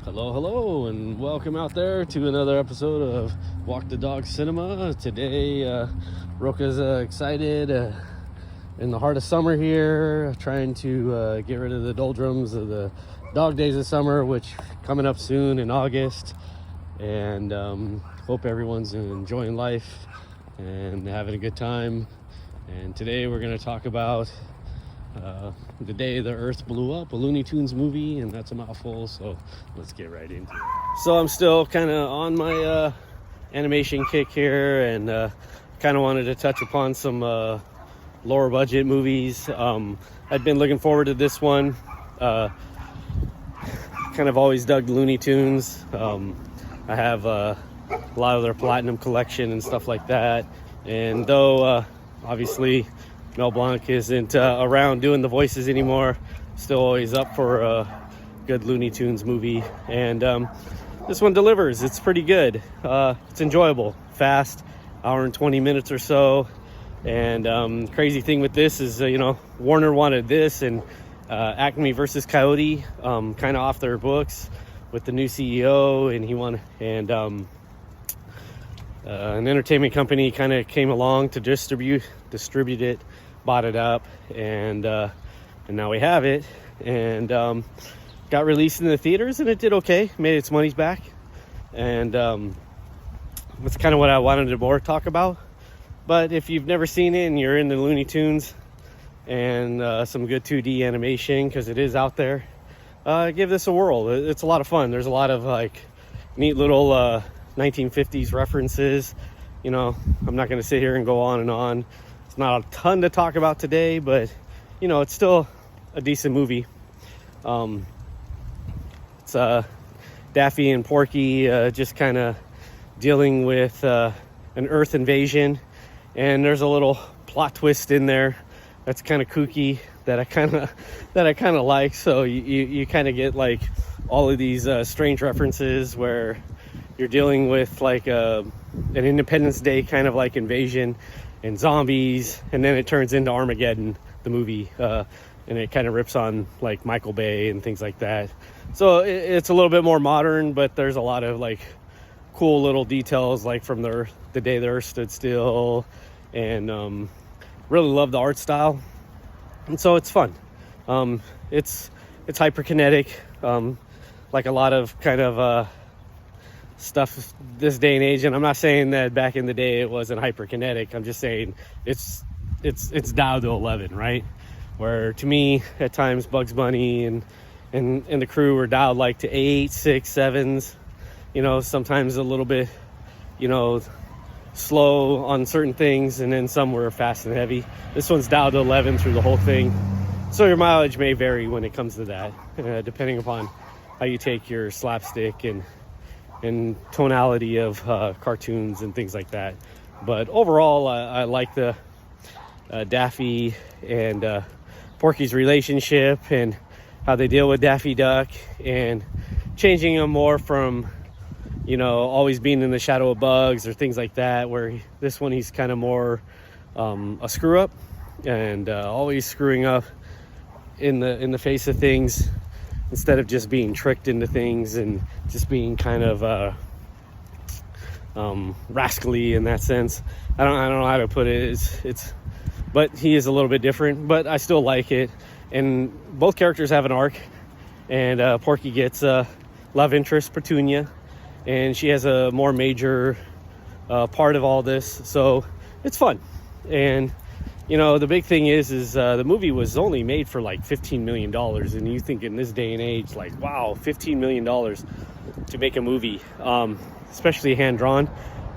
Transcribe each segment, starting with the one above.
Hello, and welcome out there to another episode of Walk the Dog Cinema. Today, Roka's excited in the heart of summer here, trying to get rid of the doldrums of the dog days of summer, which coming up soon in August. And hope everyone's enjoying life and having a good time. And today we're going to talk about the day the Earth blew up, a Looney Tunes movie, and that's a mouthful, so let's get right into it. So I'm still kind of on my animation kick here, and kind of wanted to touch upon some lower budget movies. I'd been looking forward to this one. Kind of always dug Looney Tunes. I have a lot of their platinum collection and stuff like that, and though obviously Mel Blanc isn't around doing the voices anymore, still always up for a good Looney Tunes movie. And this one delivers. It's pretty good. It's enjoyable, fast, hour and 20 minutes or so. And crazy thing with this is, Warner wanted this and Acme versus Coyote kind of off their books with the new CEO, and he wanted, and an entertainment company kind of came along to distribute it, bought it up, and now we have it, and got released in the theaters, and it did okay, made its money back, and that's kind of what I wanted to more talk about. But if you've never seen it and you're in the Looney Tunes and some good 2D animation, because it is out there, give this a whirl. It's a lot of fun. There's a lot of neat little 1950s references. I'm not going to sit here and go on and on. It's not a ton to talk about today, but it's still a decent movie. It's Daffy and Porky just kind of dealing with an Earth invasion, and there's a little plot twist in there that's kind of kooky that I kind of like. So you kind of get like all of these strange references where you're dealing with like an Independence Day kind of like invasion and zombies, and then it turns into Armageddon, the movie, and it kind of rips on like Michael Bay and things like that. So it's a little bit more modern, but there's a lot of like cool little details, like from the day the Earth stood still, and really love the art style, and so it's fun. It's hyperkinetic, like a lot of kind of stuff this day and age, and I'm not saying that back in the day it wasn't hyperkinetic. I'm just saying it's dialed to 11, right? Where to me at times Bugs Bunny and the crew were dialed like to 8, 6, 7s, sometimes a little bit slow on certain things, and then some were fast and heavy. This one's dialed to 11 through the whole thing, so your mileage may vary when it comes to that, depending upon how you take your slapstick and tonality of cartoons and things like that. But overall, I like the Daffy and Porky's relationship and how they deal with Daffy Duck, and changing him more from always being in the shadow of Bugs or things like that, where this one he's kind of more a screw up, and always screwing up in the face of things, instead of just being tricked into things and just being kind of rascally in that sense. I don't know how to put it. But he is a little bit different, but I still like it. And both characters have an arc, and Porky gets love interest Petunia, and she has a more major part of all this, so it's fun. And the big thing is the movie was only made for like $15 million, and you think in this day and age, like, wow, $15 million to make a movie, especially hand-drawn,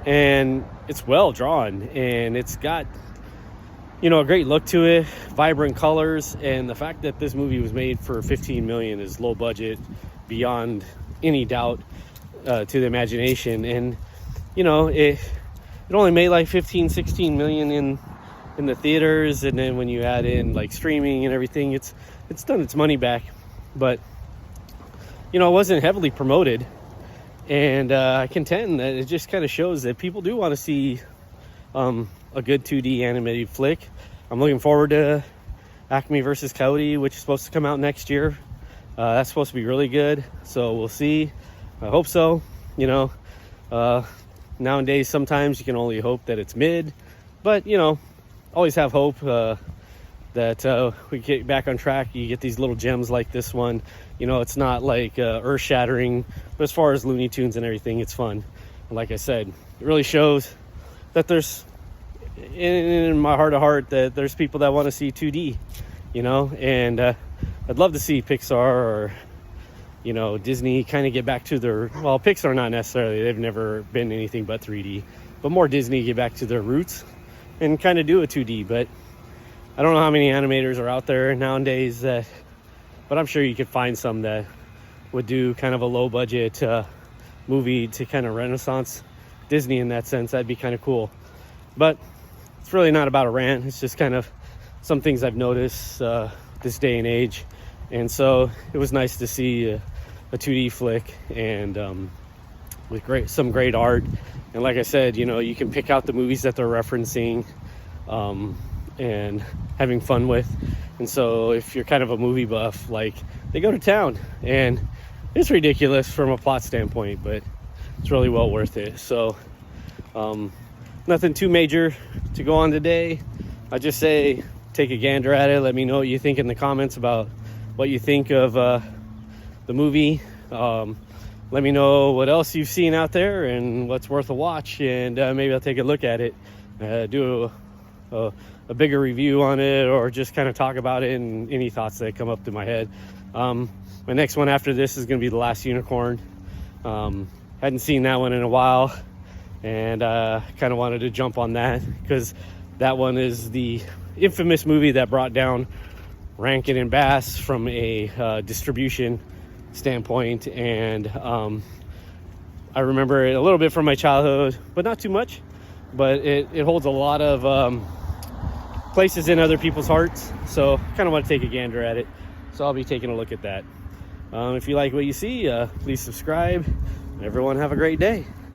and it's well drawn, and it's got a great look to it, vibrant colors, and the fact that this movie was made for $15 million is low budget beyond any doubt to the imagination. And it only made like 15-16 million in the theaters, and then when you add in like streaming and everything, it's done its money back. But it wasn't heavily promoted, and I contend that it just kind of shows that people do want to see a good 2D animated flick. I'm looking forward to Acme versus Coyote, which is supposed to come out next year. That's supposed to be really good, so we'll see. I hope so. You know, nowadays sometimes you can only hope that it's mid, but you know, always have hope that we get back on track. You get these little gems like this one. You know, it's not like earth-shattering, but as far as Looney Tunes and everything, it's fun. And like I said, it really shows that there's, in my heart of heart, that there's people that want to see 2D, you know, and I'd love to see Pixar or, you know, Disney kind of get back to their, well, Pixar not necessarily, they've never been anything but 3D, but more Disney get back to their roots and kind of do a 2D. But I don't know how many animators are out there nowadays that, but I'm sure you could find some that would do kind of a low budget movie to kind of renaissance Disney in that sense. That'd be kind of cool. But it's really not about a rant. It's just kind of some things I've noticed this day and age. And so it was nice to see a 2D flick and with some great art. And like I said, you know, you can pick out the movies that they're referencing and having fun with. And so if you're kind of a movie buff, like, they go to town, and it's ridiculous from a plot standpoint, but it's really well worth it. So nothing too major to go on today. I just say take a gander at it. Let me know what you think in the comments about what you think of the movie. Let me know what else you've seen out there and what's worth a watch, and maybe I'll take a look at it, do a bigger review on it, or just kind of talk about it and any thoughts that come up to my head. My next one after this is going to be The Last Unicorn. Hadn't seen that one in a while, and kind of wanted to jump on that because that one is the infamous movie that brought down Rankin and Bass from a distribution standpoint. And I remember it a little bit from my childhood, but not too much. But it holds a lot of places in other people's hearts, so kind of want to take a gander at it. So I'll be taking a look at that. If you like what you see, please subscribe. Everyone have a great day.